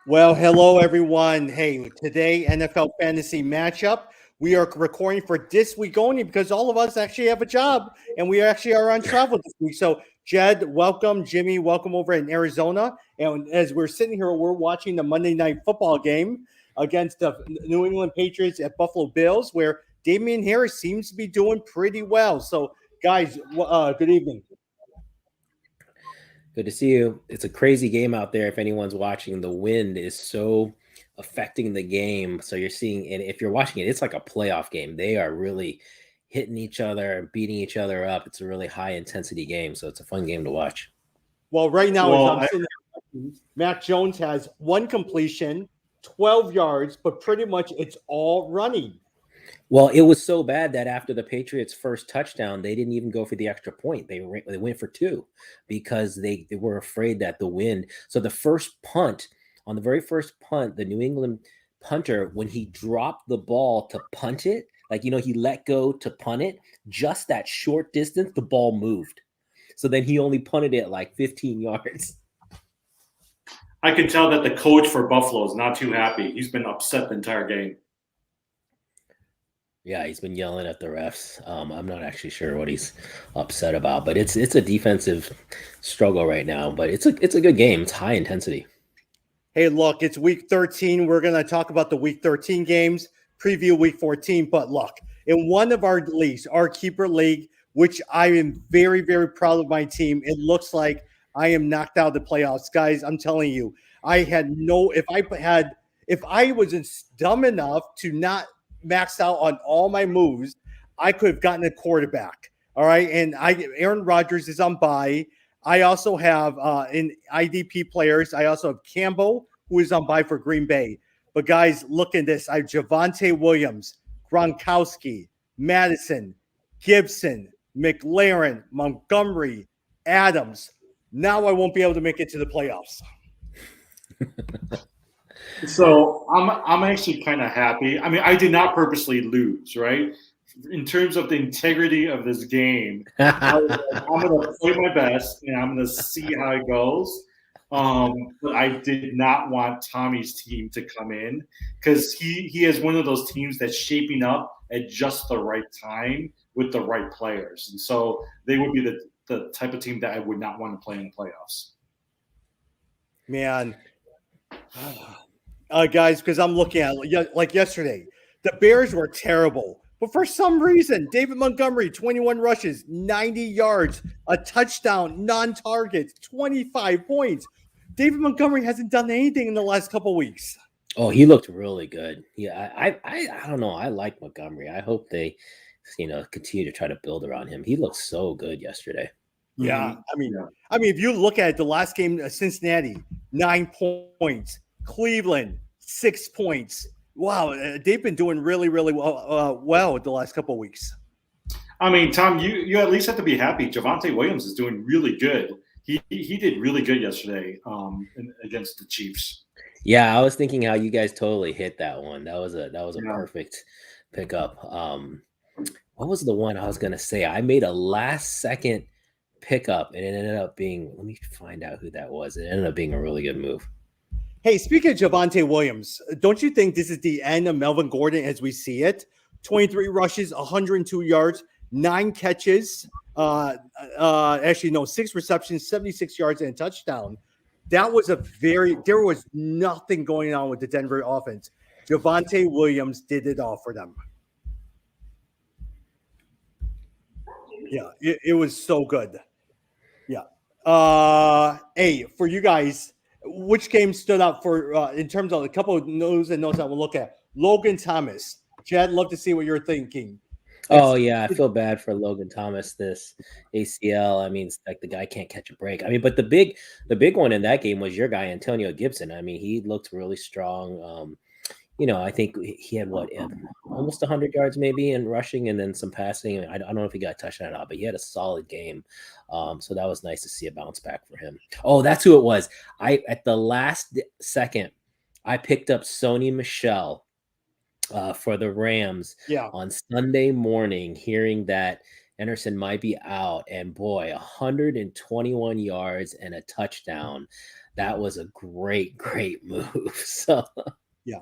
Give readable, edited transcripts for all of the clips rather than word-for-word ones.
Well, hello everyone. Hey, today NFL fantasy matchup. We are recording for this week only because all of us actually have a job and we actually are on travel this week. So, Jed, welcome. Jimmy, welcome over in Arizona. And as we're sitting here, we're watching the Monday Night Football game against the New England Patriots at Buffalo Bills, where Damian Harris seems to be doing pretty well. So, guys, good evening. Good to see you. It's a crazy game out there. If anyone's watching, the wind is so affecting the game. So you're seeing, and if you're watching it, it's like a playoff game. They are really hitting each other and beating each other up. It's a really high intensity game. So it's a fun game to watch. Well, right now, as I'm sitting there, Mac Jones has one completion, 12 yards, but pretty much it's all running. Well, it was so bad that after the Patriots' first touchdown, they didn't even go for the extra point. They went for two because they were afraid that the wind. So the first punt, on the very first punt, the New England punter, when he dropped the ball to punt it, he let go to punt it, just that short distance, the ball moved. So then he only punted it like 15 yards. I can tell that the coach for Buffalo is not too happy. He's been upset the entire game. Yeah, he's been yelling at the refs. I'm not actually sure what he's upset about, but it's a defensive struggle right now. But it's a good game. It's high intensity. Hey, look, it's week 13. We're going to talk about the week 13 games, preview week 14. But look, in one of our leagues, our keeper league, which I am very, very proud of my team, it looks like I am knocked out of the playoffs. Guys, I'm telling you, if I wasn't dumb enough to not maxed out on all my moves, I could have gotten a quarterback. All right. And Aaron Rodgers is on bye. I also have in IDP players, I also have Campbell, who is on bye for Green Bay. But guys, look at this. I have Javonte Williams, Gronkowski, Madison, Gibson, McLaren, Montgomery, Adams. Now I won't be able to make it to the playoffs. So I'm actually kind of happy. I mean, I did not purposely lose, right? In terms of the integrity of this game, I'm going to play my best and I'm going to see how it goes. But I did not want Tommy's team to come in because he has one of those teams that's shaping up at just the right time with the right players. And so they would be the type of team that I would not want to play in the playoffs. Man. Guys, because I'm looking at like yesterday, the Bears were terrible. But for some reason, David Montgomery, 21 rushes, 90 yards, a touchdown, non-targets, 25 points. David Montgomery hasn't done anything in the last couple of weeks. Oh, he looked really good. Yeah, I don't know. I like Montgomery. I hope they, continue to try to build around him. He looked so good yesterday. Yeah, I mean, if you look at the last game, Cincinnati, 9 points. Cleveland, 6 points. Wow, they've been doing really, really well the last couple of weeks. I mean, Tom, you at least have to be happy. Javonte Williams is doing really good. He did really good yesterday against the Chiefs. Yeah, I was thinking how you guys totally hit that one. That was a perfect pickup. What was the one I was gonna say? I made a last second pickup and it ended up being. Let me find out who that was. It ended up being a really good move. Hey, speaking of Javonte Williams, don't you think this is the end of Melvin Gordon as we see it? 23 rushes, 102 yards, 9 catches. 6 receptions, 76 yards, and a touchdown. There was nothing going on with the Denver offense. Javonte Williams did it all for them. Yeah, it was so good. Yeah. Hey, for you guys, which game stood out for in terms of a couple of news and notes that we'll look at? Logan Thomas. Chad, love to see what you're thinking. Oh yeah, I feel bad for Logan Thomas. This ACL. I mean, it's like the guy can't catch a break. I mean, but the big one in that game was your guy Antonio Gibson. I mean, he looked really strong. I think he had almost 100 yards maybe in rushing and then some passing. I don't know if he got a touchdown or not, but he had a solid game. So that was nice to see a bounce back for him. Oh, that's who it was. At the last second, I picked up Sony Michel for the Rams on Sunday morning, hearing that Anderson might be out. And boy, 121 yards and a touchdown. that was a great move. So yeah.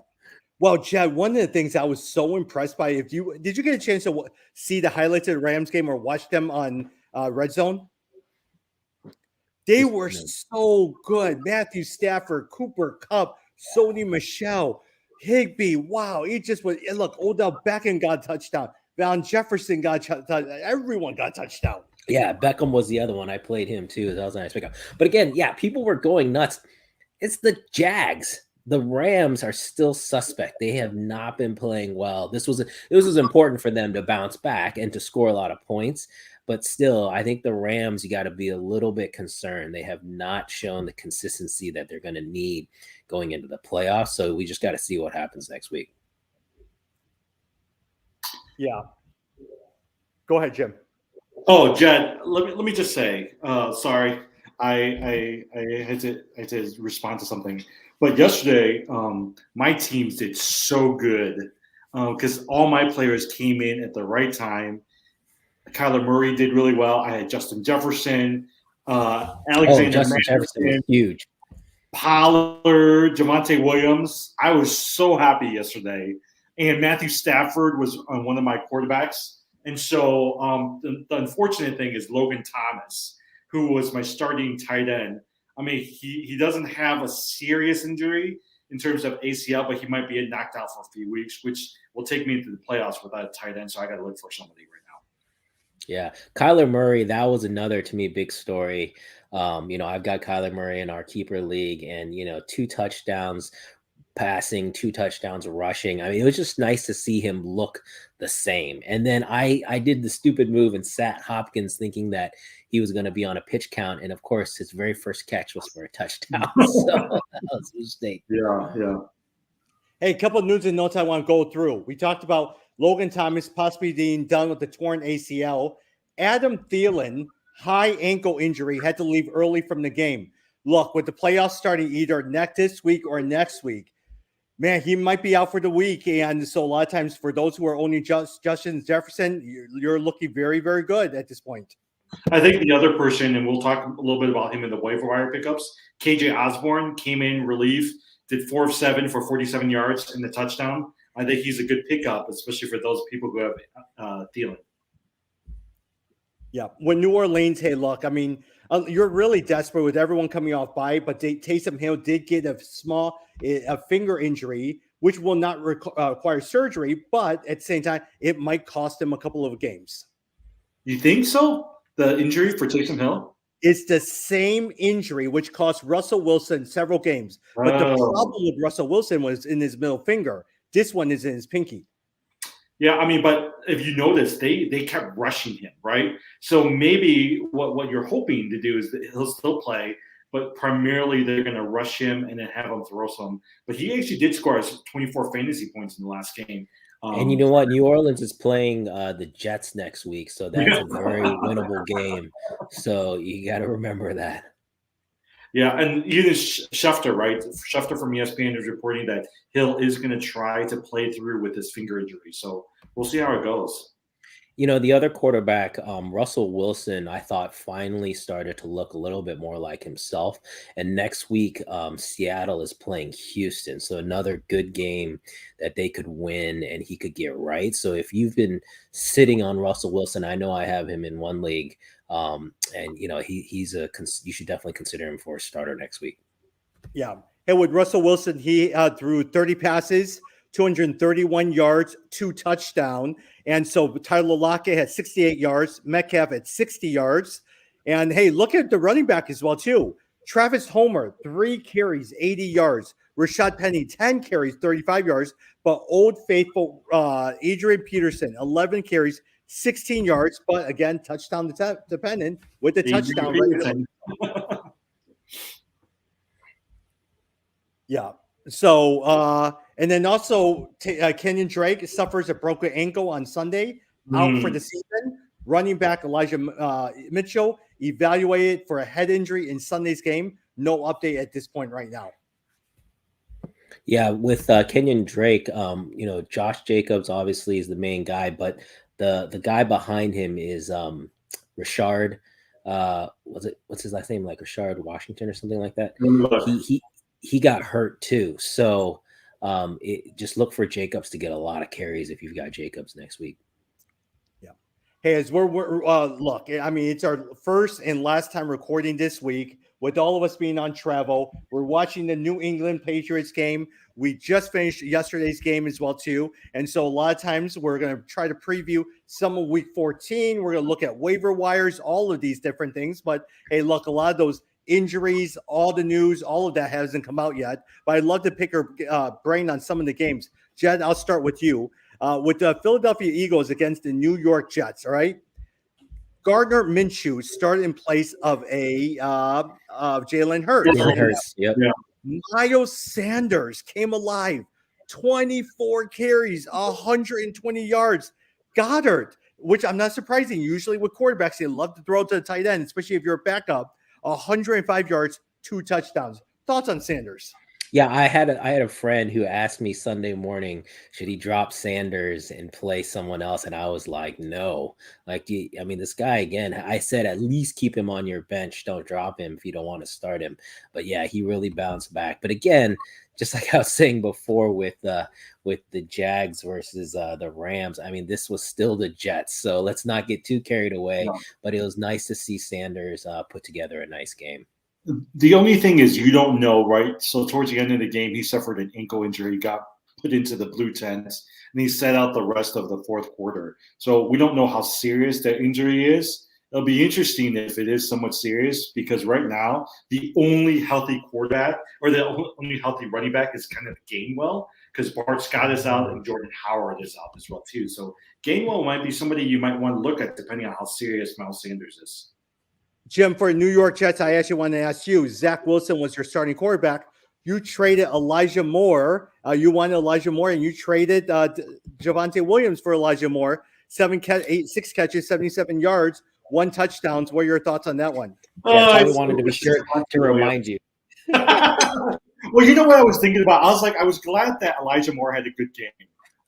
Well, Chad, one of the things I was so impressed by, did you get a chance to see the highlights of the Rams game or watch them on Red Zone? They were so good. Matthew Stafford, Cooper Kupp, Sony Michel, Higbee. Wow, it just was. Look, Odell Beckham got a touchdown. Van Jefferson got a touchdown. Everyone got a touchdown. Yeah, Beckham was the other one. I played him too. That was a nice pickup. But again, yeah, people were going nuts. It's the Jags. The Rams are still suspect. They have not been playing well. This was important for them to bounce back and to score a lot of points. But still, I think the Rams, you got to be a little bit concerned. They have not shown the consistency that they're going to need going into the playoffs. So we just got to see what happens next week. Yeah. Go ahead, Jim. Oh, Jed, let me just say, sorry, I had to respond to something. But yesterday, my teams did so good because all my players came in at the right time. Kyler Murray did really well. I had Justin Jefferson, Alexander Justin Jefferson was huge. Pollard, Javonte Williams. I was so happy yesterday. And Matthew Stafford was on one of my quarterbacks. And so the unfortunate thing is Logan Thomas, who was my starting tight end. I mean, he doesn't have a serious injury in terms of ACL, but he might be knocked out for a few weeks, which will take me into the playoffs without a tight end. So I got to look for somebody right now. Yeah. Kyler Murray, that was another, to me, big story. I've got Kyler Murray in our keeper league and, 2 touchdowns passing, 2 touchdowns rushing. I mean, it was just nice to see him look the same. And then I did the stupid move and sat Hopkins thinking that he was going to be on a pitch count. And of course, his very first catch was for a touchdown. So that was a mistake. Yeah. Hey, a couple of news and notes I want to go through. We talked about Logan Thomas possibly being done with the torn ACL. Adam Thielen, high ankle injury, had to leave early from the game. Look, with the playoffs starting either this week or next week, man, he might be out for the week. And so a lot of times for those who are owning Justin Jefferson, you're looking very, very good at this point. I think the other person, and we'll talk a little bit about him in the waiver wire pickups, KJ Osborne came in relief, did 4 of 7 for 47 yards in the touchdown. I think he's a good pickup, especially for those people who have Thielen. Yeah. When New Orleans, hey, look, I mean, you're really desperate with everyone coming off bye, but Taysom Hill did get a finger injury, which will not require surgery, but at the same time, it might cost him a couple of games. You think so? The injury for Taysom Hill? It's the same injury which cost Russell Wilson several games. But the problem with Russell Wilson was in his middle finger. This one is in his pinky. Yeah, I mean, but if you notice, they kept rushing him, right? So maybe what you're hoping to do is that he'll still play, but primarily they're going to rush him and then have him throw some. But he actually did score 24 fantasy points in the last game. And you know what? New Orleans is playing the Jets next week, so that's a very winnable game. So you got to remember that. Yeah, and even Schefter, right? Schefter from ESPN is reporting that Hill is going to try to play through with his finger injury. So we'll see how it goes. The other quarterback, Russell Wilson, I thought finally started to look a little bit more like himself. And next week, Seattle is playing Houston. So another good game that they could win and he could get right. So if you've been sitting on Russell Wilson, I know I have him in one league. And he's you should definitely consider him for a starter next week. Yeah. And with Russell Wilson, he threw 30 passes, 231 yards, 2 touchdowns. And so Tyler Lockett had 68 yards, Metcalf at 60 yards. And hey, look at the running back as well, too. Travis Homer, 3 carries, 80 yards. Rashad Penny, 10 carries, 35 yards. But Old Faithful Adrian Peterson, 11 carries, 16 yards. But again, touchdown dependent with the touchdown. Right. Yeah. So, and then also Kenyon Drake suffers a broken ankle on Sunday, out for the season. Running back Elijah Mitchell evaluated for a head injury in Sunday's game. No update at this point right now. Yeah, with Kenyon Drake, Josh Jacobs obviously is the main guy, but the guy behind him is Rashard what's his last name, like Rashard Washington or something like that. Look, He got hurt too. So just look for Jacobs to get a lot of carries if you've got Jacobs next week. Hey, as we're look, I mean, it's our first and last time recording this week with all of us being on travel. We're watching the New England Patriots game. We just finished yesterday's game as well, too. And so a lot of times we're going to try to preview some of week 14. We're going to look at waiver wires, all of these different things. But hey, look, a lot of those injuries, all the news, all of that hasn't come out yet. But I'd love to pick your brain on some of the games. Jed, I'll start with you. With the Philadelphia Eagles against the New York Jets, all right? Gardner Minshew started in place of Jalen Hurts. Jalen Hurts, yep. Yeah. Miles Sanders came alive, 24 carries, 120 yards. Goddard, which I'm not surprising. Usually with quarterbacks, they love to throw to the tight end, especially if you're a backup. 105 yards, 2 touchdowns. Thoughts on Sanders? Yeah, I had a friend who asked me Sunday morning, should he drop Sanders and play someone else? And I was like, no. Like, I mean, this guy, again, I said at least keep him on your bench. Don't drop him if you don't want to start him. But yeah, he really bounced back. But again, just like I was saying before with the Jags versus the Rams, I mean, this was still the Jets. So let's not get too carried away. No. But it was nice to see Sanders put together a nice game. The only thing is you don't know, right? So towards the end of the game, he suffered an ankle injury, got put into the blue tents, and he sat out the rest of the fourth quarter. So we don't know how serious that injury is. It'll be interesting if it is somewhat serious because right now, the only healthy quarterback or the only healthy running back is kind of Gainwell because Bart Scott is out and Jordan Howard is out as well, too. So Gainwell might be somebody you might want to look at depending on how serious Miles Sanders is. Jim, for New York Jets, I actually want to ask you, Zach Wilson was your starting quarterback. You traded Elijah Moore. You wanted Elijah Moore, and you traded Javonte Williams for Elijah Moore. 6 catches, 77 yards, 1 touchdown. What are your thoughts on that one? I wanted to be sure to remind you. Well, you know what I was thinking about? I was glad that Elijah Moore had a good game.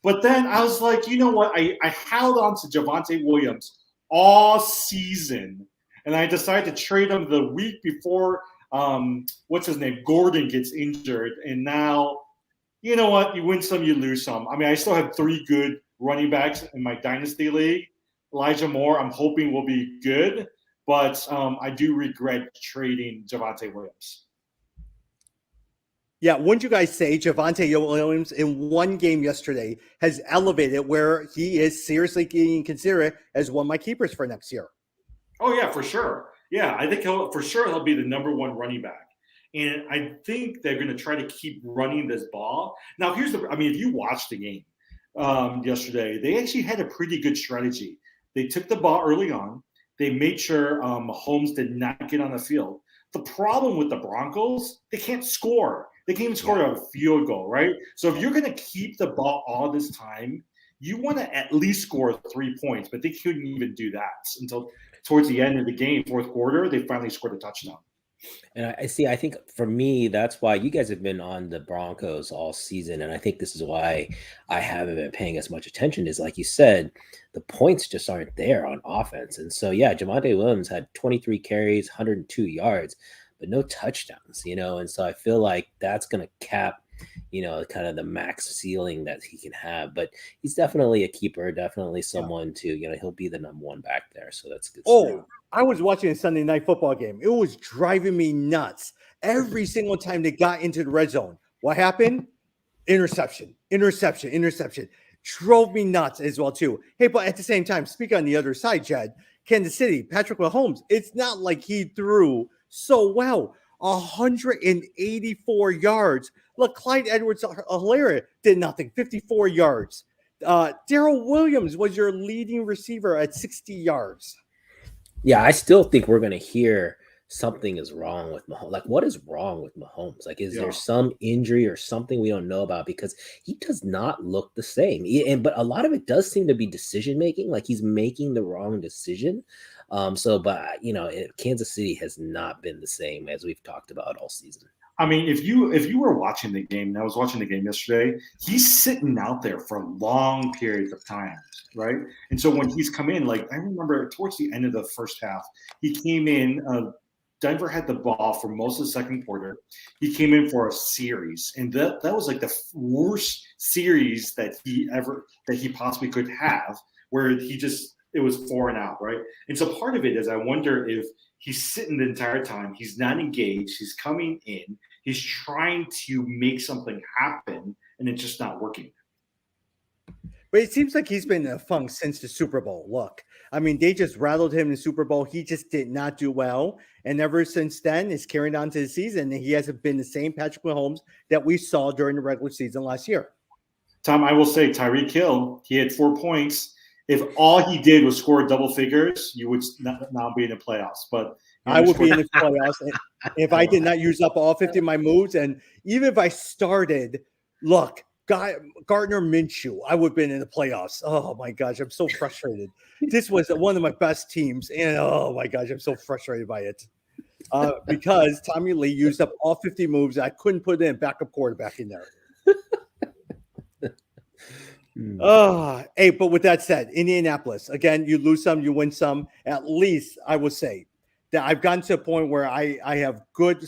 But then I was like, you know what? I held on to Javonte Williams all season. And I decided to trade him the week before, what's his name, Gordon gets injured. And now, you know what? You win some, you lose some. I mean, I still have 3 good running backs in my dynasty league. Elijah Moore, I'm hoping will be good. But I do regret trading Javonte Williams. Yeah, wouldn't you guys say Javonte Williams in one game yesterday has elevated where he is seriously being considered as one of my keepers for next year? Oh, yeah, for sure. Yeah, I think he'll be the number 1 running back. And I think they're going to try to keep running this ball. Now, if you watched the game yesterday, they actually had a pretty good strategy. They took the ball early on. They made sure Mahomes did not get on the field. The problem with the Broncos, they can't score. They can't even score a field goal, right? So if you're going to keep the ball all this time, you want to at least score 3 points. But they couldn't even do that until – towards the end of the game, fourth quarter, they finally scored a touchdown. And I think for me, that's why you guys have been on the Broncos all season. And I think this is why I haven't been paying as much attention is, like you said, the points just aren't there on offense. And so, yeah, Javonte Williams had 23 carries, 102 yards, but no touchdowns, And so I feel like that's going to cap kind of the max ceiling that he can have, but he's definitely a keeper, definitely someone to, he'll be the number 1 back there. So that's good. I was watching a Sunday night football game. It was driving me nuts. Every single time they got into the red zone, what happened? Interception. Drove me nuts as well, too. Hey, but at the same time, speaking on the other side, Jed, Kansas City, Patrick Mahomes, it's not like he threw so well. 184 yards. Look, Clyde Edwards-Helaire did nothing, 54 yards. Darrell Williams was your leading receiver at 60 yards. Yeah, I still think we're going to hear something is wrong with Mahomes. Like, what is wrong with Mahomes? Like, is there some injury or something we don't know about? Because he does not look the same. But a lot of it does seem to be decision-making. Like, he's making the wrong decision. Kansas City has not been the same as we've talked about all season. I mean, if you were watching the game, and I was watching the game yesterday, he's sitting out there for long periods of time, right? And so when he's come in, like I remember towards the end of the first half, he came in. Denver had the ball for most of the second quarter. He came in for a series, and that was like the worst series that he possibly could have, where it was 4 and out, right? And so part of it is I wonder if he's sitting the entire time, he's not engaged, he's coming in, he's trying to make something happen, and it's just not working. But it seems like he's been in a funk since the Super Bowl. Look, I mean, they just rattled him in the Super Bowl. He just did not do well. And ever since then, it's carried on to the season. And he hasn't been the same Patrick Mahomes that we saw during the regular season last year. Tom, I will say Tyreek Hill, he had 4 points. If all he did was score double figures, you would now be in the playoffs. But I would be in the playoffs if I did not use up all 50 of my moves. And even if I started, look, Gardner Minshew, I would have been in the playoffs. Oh my gosh, I'm so frustrated. This was one of my best teams, and oh my gosh, I'm so frustrated by it. Because Tommy Lee used up all 50 moves. I couldn't put in a backup quarterback in there. Hey, but with that said, Indianapolis, again, you lose some, you win some. At least I would say that I've gotten to a point where I have good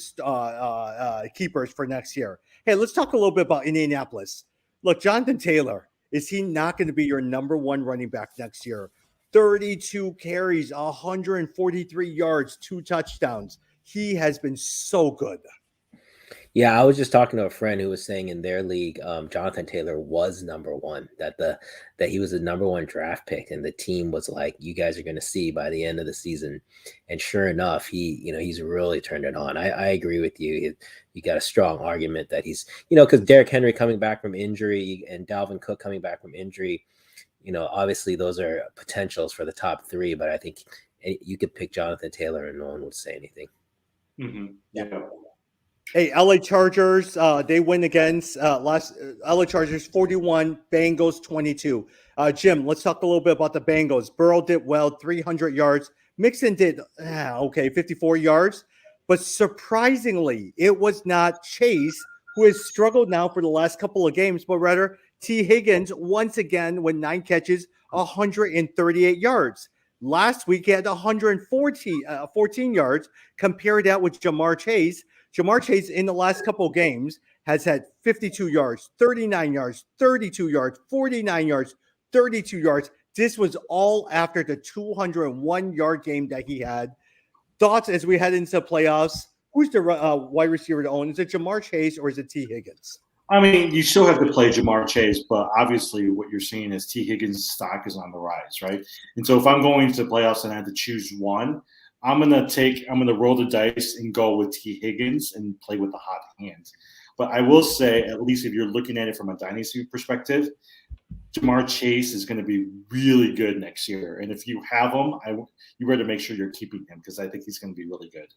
keepers for next year. Hey, let's talk a little bit about Indianapolis. Look, Jonathan Taylor, is he not going to be your number 1 running back next year? 32 carries, 143 yards, 2 touchdowns. He has been so good. Yeah, I was just talking to a friend who was saying in their league, Jonathan Taylor was number 1, that he was the number 1 draft pick, and the team was like, you guys are going to see by the end of the season. And sure enough, he's really turned it on. I agree with you. You got a strong argument that he's, because Derrick Henry coming back from injury and Dalvin Cook coming back from injury, obviously those are potentials for the top 3, but I think you could pick Jonathan Taylor and no one would say anything. Mm-hmm. Yeah. Hey, LA Chargers, they win against LA Chargers 41, Bengals 22. Jim, let's talk a little bit about the Bengals. Burrow did well, 300 yards. Mixon did, 54 yards. But surprisingly, it was not Chase, who has struggled now for the last couple of games, but rather T. Higgins once again with 9 catches, 138 yards. Last week, he had 114 yards. Compare that with Jamar Chase. Jamar Chase in the last couple of games has had 52 yards, 39 yards, 32 yards, 49 yards, 32 yards. This was all after the 201-yard game that he had. Thoughts as we head into the playoffs? Who's the wide receiver to own? Is it Jamar Chase or is it T. Higgins? I mean, you still have to play Jamar Chase, but obviously what you're seeing is T. Higgins' stock is on the rise, right? And so if I'm going to the playoffs and I have to choose one, I'm gonna roll the dice and go with T. Higgins and play with the hot hand. But I will say, at least if you're looking at it from a dynasty perspective, Jamar Chase is going to be really good next year. And if you have him, you better make sure you're keeping him because I think he's going to be really good.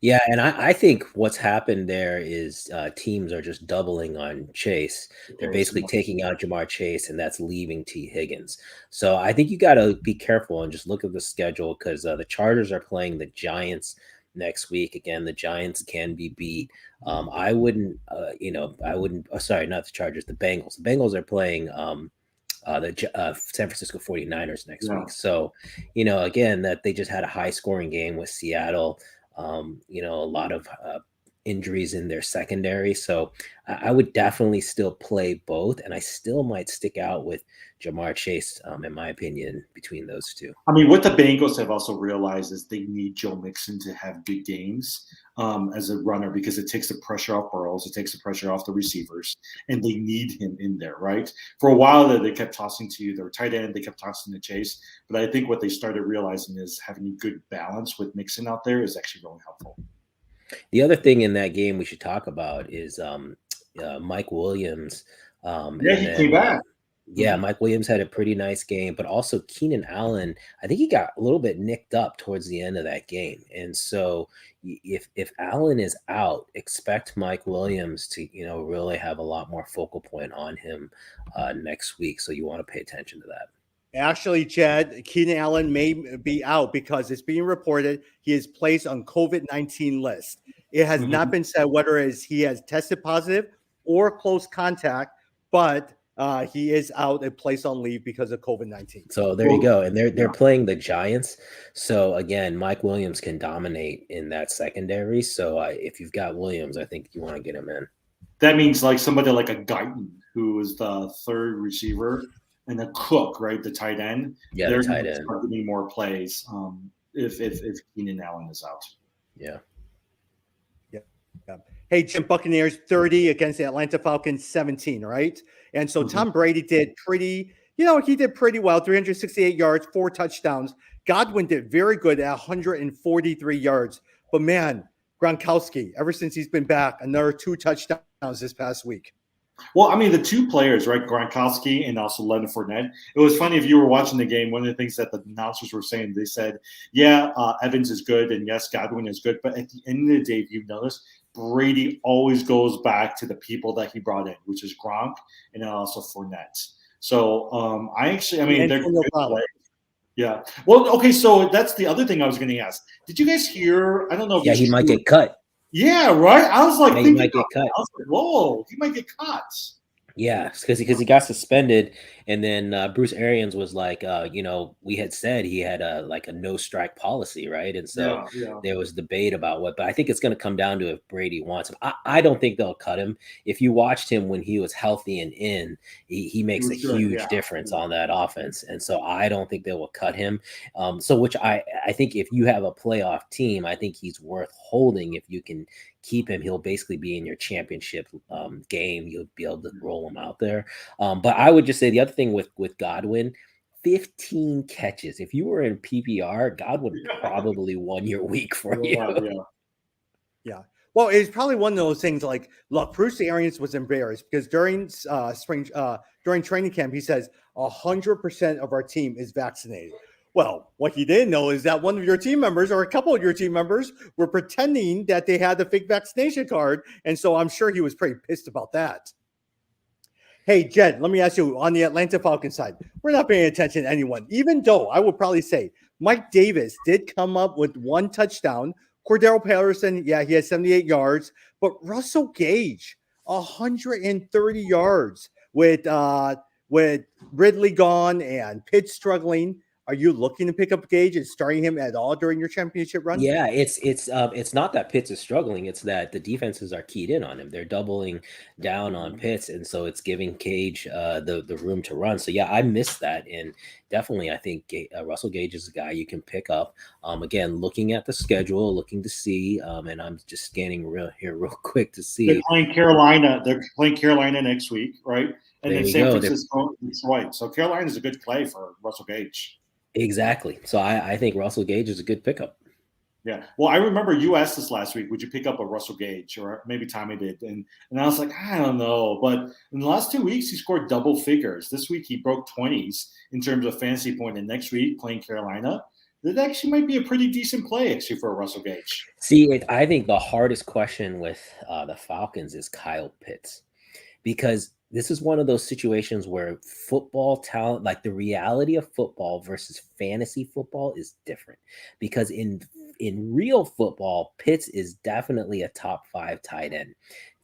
Yeah, and I think what's happened there is teams are just doubling on Chase. They're basically taking out Jamar Chase, and that's leaving T. Higgins. So I think you got to be careful and just look at the schedule because the Chargers are playing the Giants next week. Again, the Giants can be beat. I wouldn't. Sorry, not the Chargers. The Bengals. The Bengals are playing the San Francisco 49ers next week. So, again, that they just had a high-scoring game with Seattle. A lot of injuries in their secondary. So I would definitely still play both. And I still might stick out with Jamar Chase, in my opinion, between those two. I mean, what the Bengals have also realized is they need Joe Mixon to have big games as a runner because it takes the pressure off Burrows. It takes the pressure off the receivers. And they need him in there, right? For a while there, they kept tossing to their tight end. They kept tossing to Chase. But I think what they started realizing is having a good balance with Mixon out there is actually really helpful. The other thing in that game we should talk about is Mike Williams. He came back. Yeah, Mike Williams had a pretty nice game, but also Keenan Allen, I think he got a little bit nicked up towards the end of that game. And so if Allen is out, expect Mike Williams to, really have a lot more focal point on him next week. So you want to pay attention to that. Actually, Chad, Keenan Allen may be out because it's being reported he is placed on COVID-19 list. It has not been said whether he has tested positive or close contact, but he is out and placed on leave because of COVID-19. So there you go. And they're playing the Giants. So again, Mike Williams can dominate in that secondary. So if you've got Williams, I think you want to get him in. That means like somebody like a Guyton, who is the third receiver, and a Cook, right, the tight end. Yeah, they're the tight end. Start getting more plays if Keenan Allen is out. Yeah. Hey, Jim, Buccaneers 30 against the Atlanta Falcons 17, right? And so Tom Brady did pretty well, 368 yards, 4 touchdowns. Godwin did very good at 143 yards. But man, Gronkowski, ever since he's been back, another 2 touchdowns this past week. Well, I mean, the 2 players, right, Gronkowski and also Leonard Fournette. It was funny if you were watching the game. One of the things that the announcers were saying, they said, Evans is good, and yes, Godwin is good. But at the end of the day, if you've noticed, Brady always goes back to the people that he brought in, which is Gronk and then also Fournette. So they're good players. Yeah. Well, okay, so that's the other thing I was going to ask. Did you guys hear? I don't know if he might get cut. Yeah, right. I was like, he might get cut. I was like, whoa, he might get cut. Yeah, because he got suspended, and then Bruce Arians was like, we had said he had a no strike policy, right? And so there was debate about but I think it's going to come down to if Brady wants him. I don't think they'll cut him. If you watched him when he was healthy and in, he makes a huge difference on that offense, and so I don't think they will cut him. Which I think if you have a playoff team, I think he's worth holding. If you can keep him, he'll basically be in your championship game. You'll be able to roll him out there. But I would just say the other thing with Godwin, 15 catches. If you were in PPR, Godwin probably won your week for you. Yeah. Well, it's probably one of those things like, look, Bruce Arians was embarrassed because during training camp, he says 100% of our team is vaccinated. Well, what he didn't know is that one of your team members or a couple of your team members were pretending that they had the fake vaccination card. And so I'm sure he was pretty pissed about that. Hey, Jed, let me ask you, on the Atlanta Falcons side, we're not paying attention to anyone, even though I would probably say Mike Davis did come up with 1 touchdown. Cordero Patterson, he had 78 yards. But Russell Gage, 130 yards with Ridley gone and Pitts struggling. Are you looking to pick up Gage and starting him at all during your championship run? Yeah, it's not that Pitts is struggling. It's that the defenses are keyed in on him. They're doubling down on Pitts, and so it's giving Gage the room to run. So yeah, I missed that, and definitely I think Russell Gage is a guy you can pick up. Again, looking at the schedule, looking to see, and I'm just scanning real quick to see. They're playing Carolina. They're playing Carolina next week, right? And then San Francisco is right. So Carolina is a good play for Russell Gage. Exactly. So I think Russell Gage is a good pickup. Yeah. Well, I remember you asked us last week, would you pick up a Russell Gage? Or maybe Tommy did. And I was like, I don't know. But in the last 2 weeks, he scored double figures. This week, he broke 20s in terms of fantasy point. And next week, playing Carolina, that actually might be a pretty decent play, actually, for a Russell Gage. See, I think the hardest question with the Falcons is Kyle Pitts. Because this is one of those situations where football talent, like the reality of football versus fantasy football, is different. Because in real football, Pitts is definitely a top 5 tight end.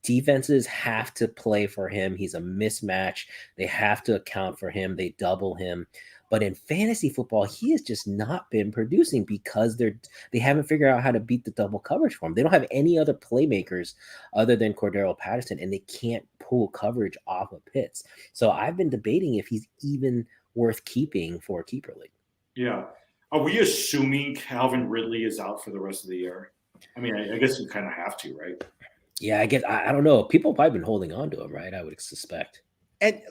Defenses have to play for him. He's a mismatch. They have to account for him. They double him. But in fantasy football, he has just not been producing because they haven't figured out how to beat the double coverage for him. They don't have any other playmakers other than Cordero Patterson, and they can't pull coverage off of Pitts. So I've been debating if he's even worth keeping for a keeper league. Yeah. Are we assuming Calvin Ridley is out for the rest of the year? I mean, I guess you kind of have to, right? Yeah, I don't know. People have probably been holding on to him, right? I would suspect. And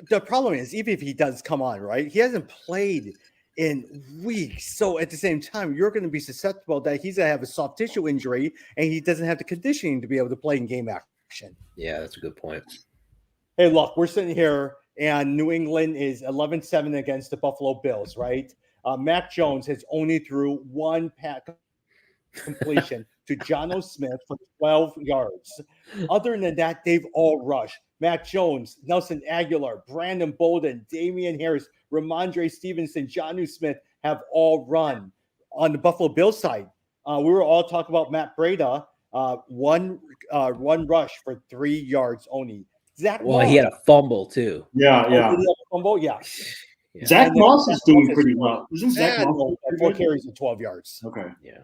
the problem is, even if he does come on, right, he hasn't played in weeks. So at the same time, you're going to be susceptible that he's going to have a soft tissue injury and he doesn't have the conditioning to be able to play in game action. Yeah, that's a good point. Hey, look, we're sitting here and New England is 11-7 against the Buffalo Bills, right? Mac Jones has only threw 1 pass completion to Jonnu Smith for 12 yards. Other than that, they've all rushed. Mac Jones, Nelson Aguilar, Brandon Bolden, Damian Harris, Ramondre Stevenson, Jonnu Smith have all run. On the Buffalo Bills side, we were all talking about Matt Breida one rush for 3 yards only. Zach Well, Moss. he had a fumble too. Yeah, Did yeah. he have a fumble? Yeah. Yeah. Zach And then Moss Zach is doing Moss is pretty well. Isn't Zach Moss no, pretty 4 good? carries and 12 yards. Okay. Yeah.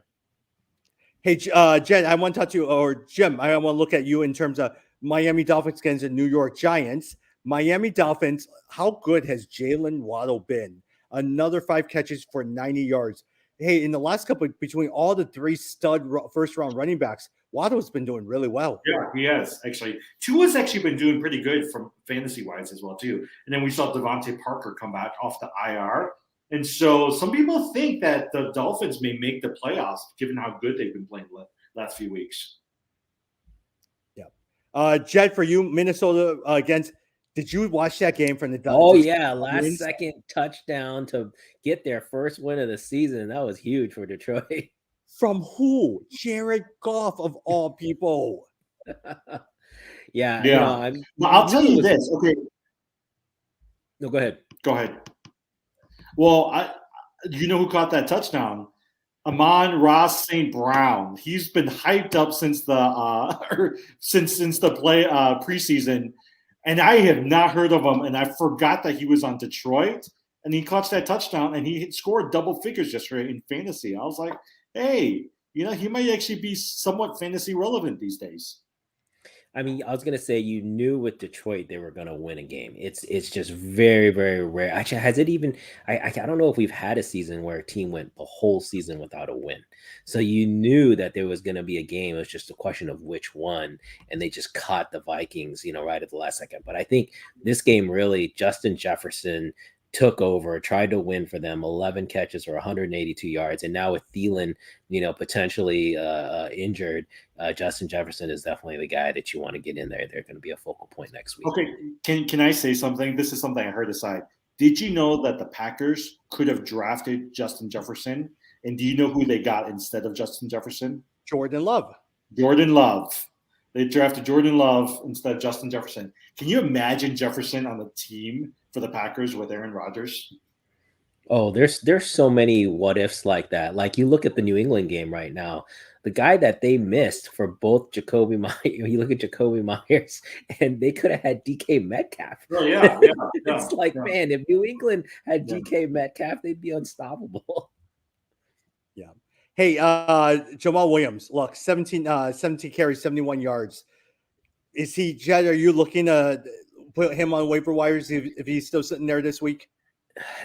Hey, Jen, I want to talk to you, or Jim, I want to look at you in terms of Miami Dolphins against the New York Giants. Miami Dolphins, how good has Jalen Waddle been? Another 5 catches for 90 yards. Hey, in the last couple, between all the 3 stud first-round running backs, Waddle's been doing really well. Yeah, he has actually. Tua's actually been doing pretty good from fantasy-wise as well too. And then we saw Devontae Parker come back off the IR. And so some people think that the Dolphins may make the playoffs given how good they've been playing the last few weeks. Yeah. Jed, for you, Minnesota against – did you watch that game from the Oh, Dolphins? yeah. Last second touchdown to get their first win of the season. That was huge for Detroit. From who? Jared Goff, of all people. Yeah. Yeah. I'll tell you this. Okay. No, go ahead. Go ahead. Well, you know who caught that touchdown? Amon-Ra St. Brown. He's been hyped up since the since the preseason, and I have not heard of him. And I forgot that he was on Detroit, and he caught that touchdown, and he scored double figures yesterday in fantasy. I was like, hey, he might actually be somewhat fantasy relevant these days. I mean, I was gonna say you knew with Detroit they were gonna win a game. It's just very, very rare. Actually, has it even? I don't know if we've had a season where a team went the whole season without a win. So you knew that there was gonna be a game. It was just a question of which one, and they just caught the Vikings, right at the last second. But I think this game really, Justin Jefferson took over, tried to win for them, 11 catches for 182 yards. And now with Thielen, potentially injured, Justin Jefferson is definitely the guy that you want to get in there. They're going to be a focal point next week. Okay. Can I say something? This is something I heard aside. Did you know that the Packers could have drafted Justin Jefferson? And do you know who they got instead of Justin Jefferson? Jordan Love. They drafted Jordan Love instead of Justin Jefferson. Can you imagine Jefferson on the team for the Packers with Aaron Rodgers? Oh, there's so many what ifs like that. Like you look at the New England game right now, the guy that they missed for both Jacoby Myers, you look at Jacoby Myers, and they could have had DK Metcalf. Oh, yeah. It's like, man, if New England had DK Metcalf, they'd be unstoppable. Yeah. Hey, Jamal Williams, look, 17 carries, 71 yards. Is he, Jed, are you looking to put him on waiver wires if he's still sitting there this week?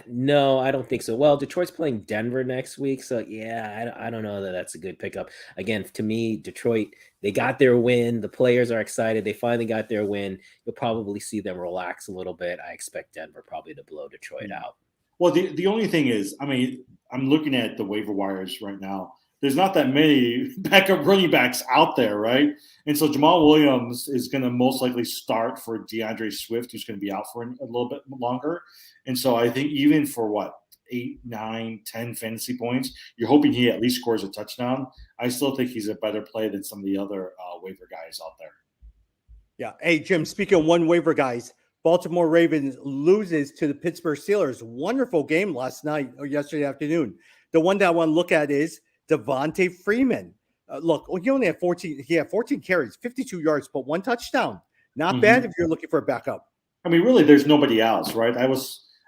No, I don't think so. Well, Detroit's playing Denver next week. So, yeah, I don't know that that's a good pickup. Again, to me, Detroit, they got their win. The players are excited. They finally got their win. You'll probably see them relax a little bit. I expect Denver probably to blow Detroit out. Well, the only thing is, I mean, I'm looking at the waiver wires right now. There's not that many backup running backs out there, right? And so Jamal Williams is going to most likely start for DeAndre Swift, who's going to be out for a little bit longer. And so I think even for 8, 9, 10 fantasy points, you're hoping he at least scores a touchdown. I still think he's a better play than some of the other waiver guys out there. Yeah. Hey, Jim, speaking of one waiver guys, Baltimore Ravens loses to the Pittsburgh Steelers. Wonderful game last night or yesterday afternoon. The one that I want to look at is Devontae Freeman. Look, he only had 14. He had 14 carries, 52 yards, but 1 touchdown. Not bad if you're looking for a backup. I mean, really, there's nobody else, right?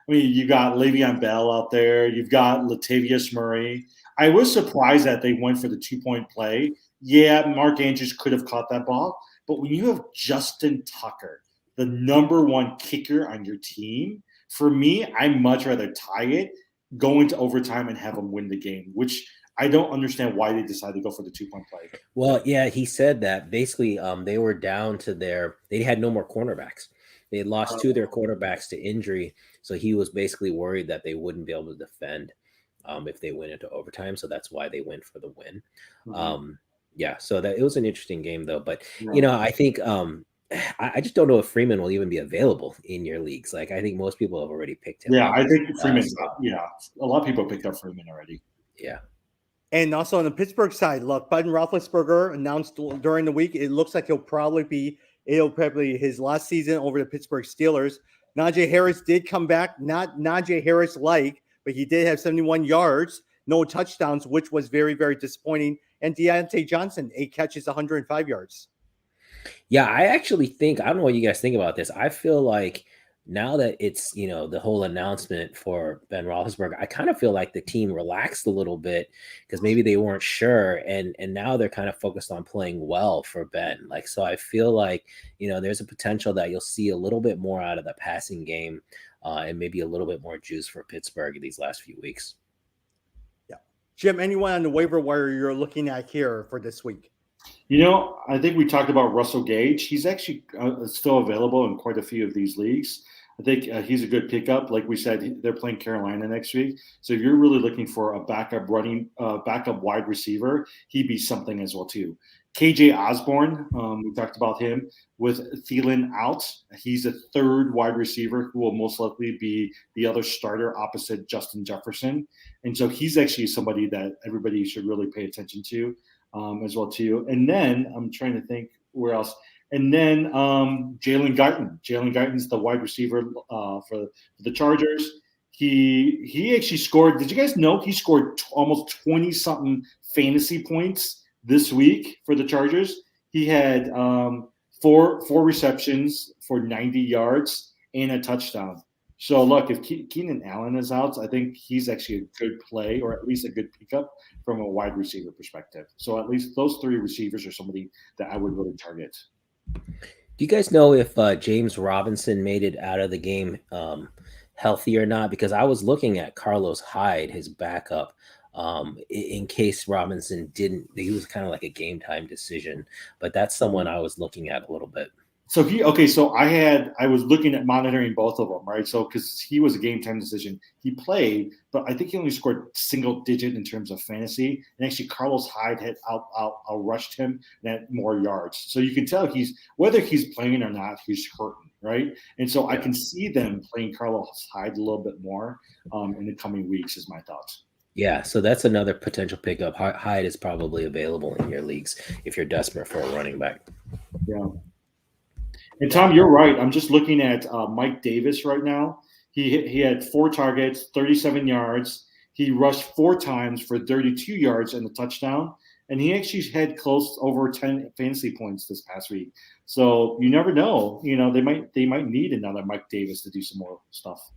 You got Le'Veon Bell out there. You've got Latavius Murray. I was surprised that they went for the 2-point play. Yeah, Mark Andrews could have caught that ball. But when you have Justin Tucker, the number 1 kicker on your team, for me, I'd much rather tie it, go into overtime, and have them win the game, which I don't understand why they decided to go for the 2-point play. Well, yeah, he said that basically they were down to they had no more cornerbacks. They had lost 2 of their quarterbacks to injury. So he was basically worried that they wouldn't be able to defend if they went into overtime. So that's why they went for the win. So that it was an interesting game though. But I think I just don't know if Freeman will even be available in your leagues. Like I think most people have already picked him. Yeah, I think Freeman's a lot of people picked up Freeman already. Yeah. And also on the Pittsburgh side, look, Ben Roethlisberger announced during the week, it looks like it'll probably be his last season over the Pittsburgh Steelers. Najee Harris did come back, not Najee Harris-like, but he did have 71 yards, no touchdowns, which was very, very disappointing. and Deontay Johnson, 8 catches, 105 yards. Yeah, I actually think, I don't know what you guys think about this. I feel like now that it's, the whole announcement for Ben Roethlisberger, I kind of feel like the team relaxed a little bit because maybe they weren't sure. And now they're kind of focused on playing well for Ben. Like, so I feel like, there's a potential that you'll see a little bit more out of the passing game and maybe a little bit more juice for Pittsburgh these last few weeks. Yeah. Jim, anyone on the waiver wire you're looking at here for this week? I think we talked about Russell Gage. He's actually still available in quite a few of these leagues. I think he's a good pickup. Like we said, they're playing Carolina next week. So if you're really looking for a backup wide receiver, he'd be something as well too. KJ Osborne, we talked about him with Thielen out. He's a third wide receiver who will most likely be the other starter opposite Justin Jefferson. And so he's actually somebody that everybody should really pay attention to. As well too. And then I'm trying to think where else. And then Jalen Guyton. Jalen Guyton's the wide receiver for the Chargers. He actually scored. Did you guys know he scored almost 20-something fantasy points this week for the Chargers? He had four receptions for 90 yards and a touchdown. So, look, if Keenan Allen is out, I think he's actually a good play or at least a good pickup from a wide receiver perspective. So at least those 3 receivers are somebody that I would really target. Do you guys know if James Robinson made it out of the game healthy or not? Because I was looking at Carlos Hyde, his backup, in case Robinson didn't. He was kind of like a game time decision, but that's someone I was looking at a little bit. So I was looking at monitoring both of them, right? So because he was a game time decision, he played, but I think he only scored single digit in terms of fantasy. And actually, Carlos Hyde had out rushed him and had more yards. So you can tell whether he's playing or not, he's hurting, right? And so I can see them playing Carlos Hyde a little bit more in the coming weeks. Is my thoughts. Yeah, so that's another potential pickup. Hyde is probably available in your leagues if you're desperate for a running back. Yeah. And Tom, you're right. I'm just looking at Mike Davis right now. He had 4 targets, 37 yards. He rushed 4 times for 32 yards and a touchdown. And he actually had close over 10 fantasy points this past week. So you never know. They might need another Mike Davis to do some more stuff.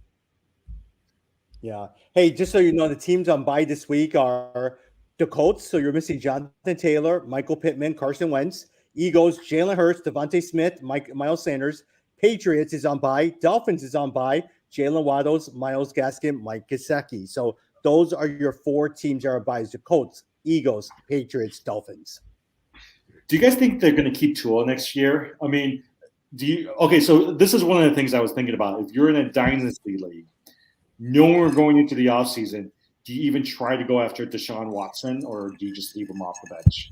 Yeah. Hey, just so you know, the teams on bye this week are the Colts. So you're missing Jonathan Taylor, Michael Pittman, Carson Wentz. Eagles, Jalen Hurts, Devontae Smith, Miles Sanders. Patriots is on bye. Dolphins is on bye. Jalen Waddles, Myles Gaskin, Mike Gesicki. So those are your 4 teams that are on bye: the Colts, Eagles, Patriots, Dolphins. Do you guys think they're going to keep Tua next year? I mean, so this is one of the things I was thinking about. If you're in a dynasty league, we're going into the offseason, do you even try to go after Deshaun Watson, or do you just leave him off the bench?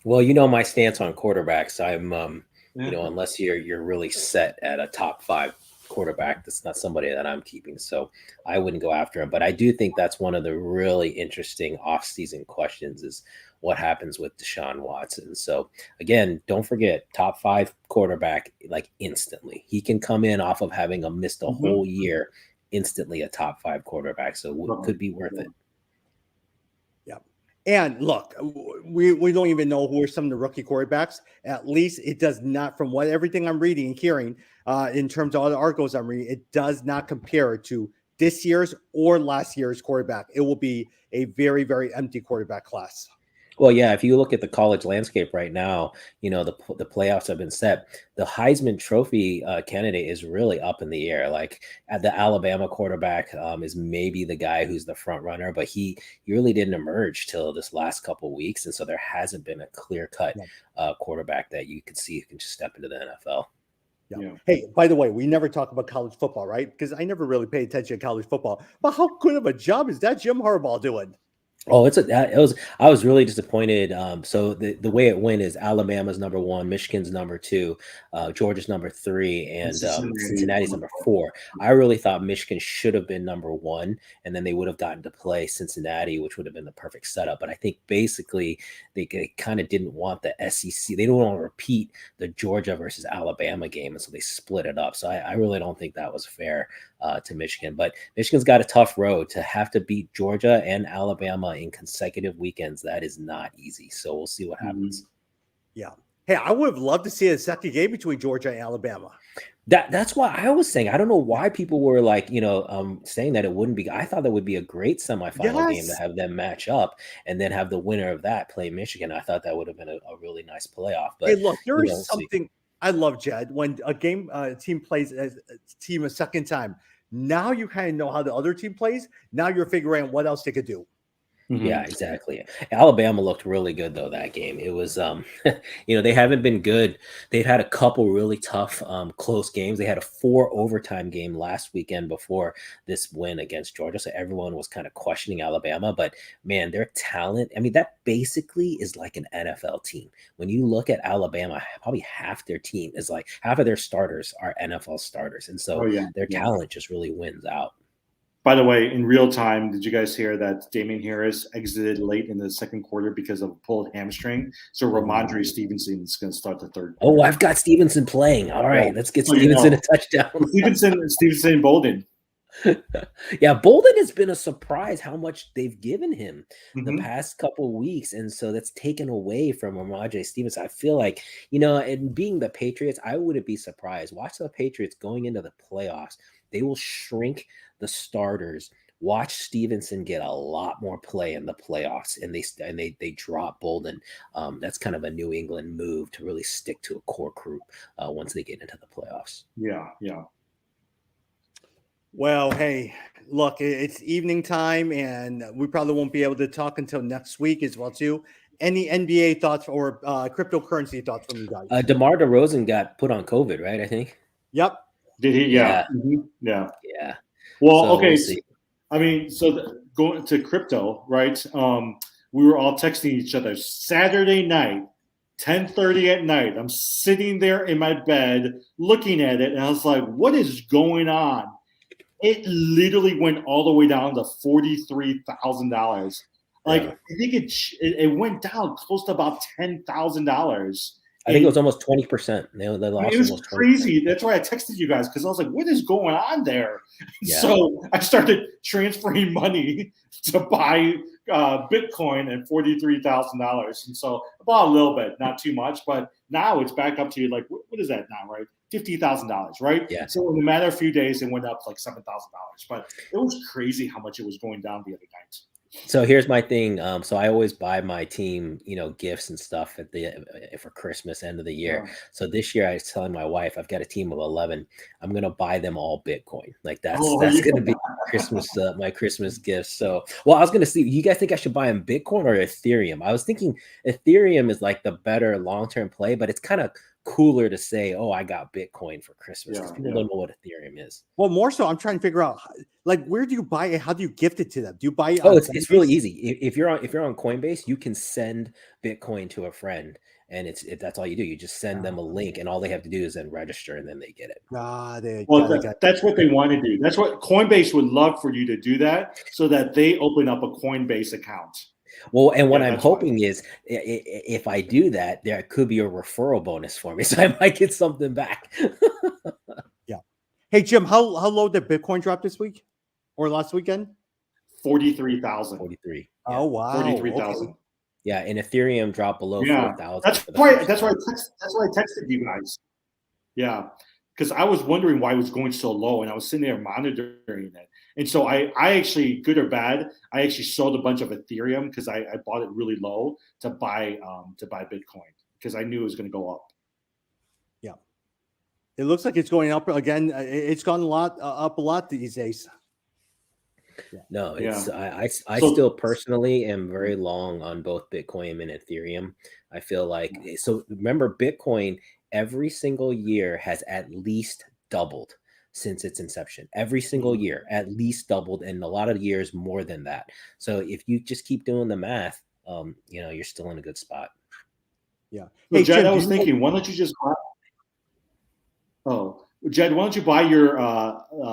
Well, my stance on quarterbacks. I'm, unless you're really set at a top 5 quarterback, that's not somebody that I'm keeping. So I wouldn't go after him. But I do think that's one of the really interesting off-season questions is what happens with Deshaun Watson. So again, don't forget, top 5 quarterback, like instantly. He can come in off of having missed a whole year, instantly a top 5 quarterback. So it could be worth it. And look, we don't even know who are some of the rookie quarterbacks. At least it does not, from everything I'm reading and hearing, in terms of all the articles I'm reading, it does not compare to this year's or last year's quarterback. It will be a very, very empty quarterback class. Well, yeah, if you look at the college landscape right now, the playoffs have been set. The Heisman Trophy candidate is really up in the air. Like at the Alabama quarterback is maybe the guy who's the front runner, but he really didn't emerge till this last couple of weeks. And so there hasn't been a clear-cut quarterback that you can see who can just step into the NFL. Yeah. Hey, by the way, we never talk about college football, right? Because I never really pay attention to college football. But how good of a job is that Jim Harbaugh doing? Oh, I was really disappointed. So the way it went is Alabama's number 1, Michigan's number 2, Georgia's number 3, and Cincinnati's number 4. I really thought Michigan should have been number 1, and then they would have gotten to play Cincinnati, which would have been the perfect setup. But I think basically they kind of didn't want the SEC. They didn't want to repeat the Georgia versus Alabama game, and so they split it up. So I really don't think that was fair to Michigan. But Michigan's got a tough road to have to beat Georgia and Alabama in consecutive weekends. That is not easy. So we'll see what happens. Yeah. Hey, I would have loved to see a second game between Georgia and Alabama. That's why I was saying, I don't know why people were like, saying that it wouldn't be. I thought that would be a great semifinal game to have them match up and then have the winner of that play Michigan. I thought that would have been a really nice playoff. But hey, look, there is something I love, Jed, when a team plays a team a second time. Now you kind of know how the other team plays. Now you're figuring out what else they could do. Yeah, exactly. Alabama looked really good though that game. It was they haven't been good. They've had a couple really tough close games. They had a 4 overtime game last weekend before this win against Georgia. So everyone was kind of questioning Alabama, but man, their talent, I mean, that basically is like an NFL team. When you look at Alabama, probably half their team is like half of their starters are NFL starters. And so their talent just really wins out. By the way, in real time, did you guys hear that Damian Harris exited late in the second quarter because of a pulled hamstring? So Ramondre Stevenson is going to start the third quarter. Oh, I've got Stevenson playing. All right, let's get Stevenson a touchdown. Stevenson and Bolden. Yeah, Bolden has been a surprise how much they've given him the past couple of weeks. And so that's taken away from Ramondre Stevenson. I feel like, and being the Patriots, I wouldn't be surprised. Watch the Patriots going into the playoffs. They will shrink the starters. Watch Stevenson get a lot more play in the playoffs, and they drop Bolden. That's kind of a New England move to really stick to a core group once they get into the playoffs. Yeah. Well, hey, look, it's evening time, and we probably won't be able to talk until next week as well too. Any NBA thoughts or cryptocurrency thoughts from you guys? DeMar DeRozan got put on COVID, right? I think. Yep. Did he? Yeah. Yeah. Well, so okay. Going to crypto, right? We were all texting each other Saturday night, 10:30 at night. I'm sitting there in my bed looking at it, and I was like, "What is going on?" It literally went all the way down to $43,000. Like I think it went down close to about $10,000. I think it was almost 20%. They lost. It was almost 20%. Crazy. That's why I texted you guys because I was like, "What is going on there?" Yeah. So I started transferring money to buy Bitcoin at $43,000, and so about a little bit, not too much, but now it's back up to like what is that now, right? $50,000, right? Yeah. So in a matter of a few days, it went up like $7,000. But it was crazy how much it was going down the other night. So here's my thing. So I always buy my team, gifts and stuff for Christmas, end of the year. Yeah. So this year I was telling my wife, I've got a team of 11. I'm going to buy them all Bitcoin. Like that's going to be my Christmas gift. So, well, I was going to see, you guys think I should buy them Bitcoin or Ethereum? I was thinking Ethereum is like the better long-term play, but it's kind of cooler to say, "Oh, I got Bitcoin for Christmas," because people don't know what Ethereum is. Well, more so, I'm trying to figure out, like, where do you buy it? How do you gift it to them? Do you buy it? Oh, it's really easy. If you're on Coinbase, you can send Bitcoin to a friend, and that's all you do. You just send them a link, and all they have to do is then register, and then they get it. That's what they want to do. That's what Coinbase would love for you to do, that so that they open up a Coinbase account. Well, and what I'm hoping is if I do that, there could be a referral bonus for me, so I might get something back. Yeah. Hey, Jim, how low did Bitcoin drop this week or last weekend? 43,000. 43. Yeah. Oh wow. 43,000. Okay. Yeah, and Ethereum dropped below 4,000. That's why I texted you guys. Yeah, because I was wondering why it was going so low, and I was sitting there monitoring it. And so I actually, good or bad, I actually sold a bunch of Ethereum because I bought it really low to buy Bitcoin because I knew it was going to go up. Yeah, it looks like it's going up again. It's gone up a lot these days. Yeah. No, it's I still personally am very long on both Bitcoin and Ethereum. I feel like so. Remember, Bitcoin every single year has at least doubled since its inception. Every single year, at least doubled, and a lot of years more than that. So if you just keep doing the math, you're still in a good spot. Yeah. Hey, Jed, I was thinking, why don't you just buy? Oh, Jed, why don't you buy your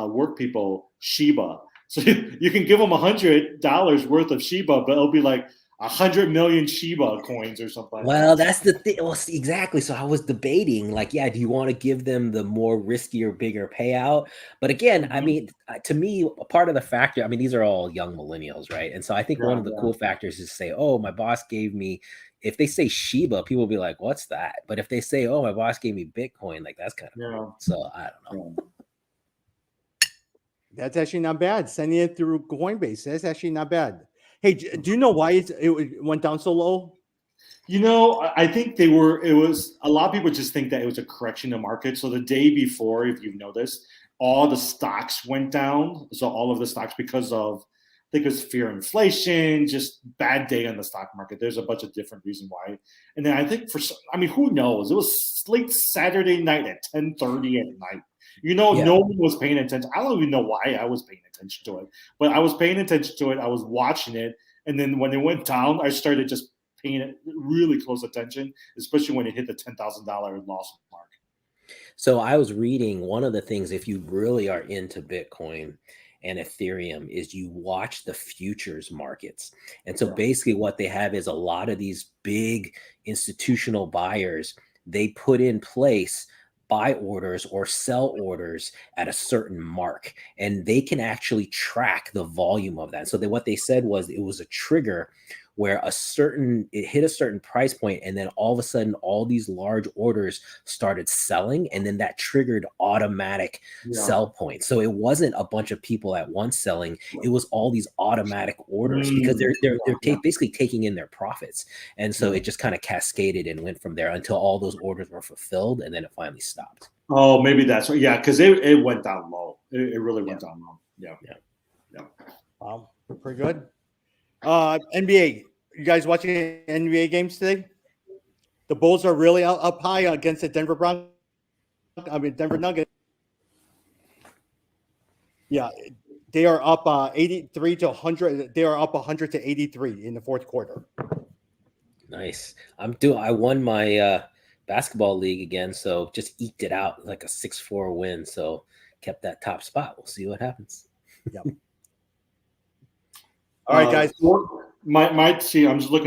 work people Shiba? So you can give them $100 worth of Shiba, but it'll be like 100 million Shiba coins or something. Well, that's the thing. Well, see, exactly. So I was debating, like, yeah, do you want to give them the more riskier, bigger payout? But again, I mean, to me, a part of the factor, I mean, these are all young millennials, right? And so I think one of the cool factors is to say, oh, my boss gave me, if they say Shiba, people will be like, what's that? But if they say, oh, my boss gave me Bitcoin, like, that's kind of cool. So I don't know. That's actually not bad. Sending it through Coinbase, that's actually not bad. Hey, do you know why it went down so low? You know, I think it was a lot of people just think that it was a correction in the market. So the day before, if you've noticed, all the stocks went down. So all of the stocks, because of, I think it was fear of inflation, just bad day on the stock market. There's a bunch of different reasons why. And then I think who knows? It was late Saturday night at 10:30 at night. You know, no one was paying attention. I don't even know why I was paying attention to it, but I was paying attention to it. I was watching it. And then when it went down, I started just paying it really close attention, especially when it hit the $10,000 loss mark. So I was reading, one of the things, if you really are into Bitcoin and Ethereum, is you watch the futures markets. And so basically what they have is a lot of these big institutional buyers, they put in place buy orders or sell orders at a certain mark, and they can actually track the volume of that. So what they said was it was a trigger where it hit a certain price point, and then all of a sudden all these large orders started selling, and then that triggered automatic sell points. So it wasn't a bunch of people at once selling, it was all these automatic orders, because they're basically taking in their profits. And so it just kind of cascaded and went from there until all those orders were fulfilled, and then it finally stopped. Oh, maybe that's right. Yeah, because it went down low. It really went down low. Yeah. Wow, pretty good. NBA, you guys watching NBA games today? The Bulls are really up high against the Denver Nuggets. Yeah, they are up 83 to 100. They are up 100 to 83 in the fourth quarter. Nice. I won my basketball league again, so just eked it out like a 6-4 win. So kept that top spot. We'll see what happens. Yep. All right, guys. I'm just looking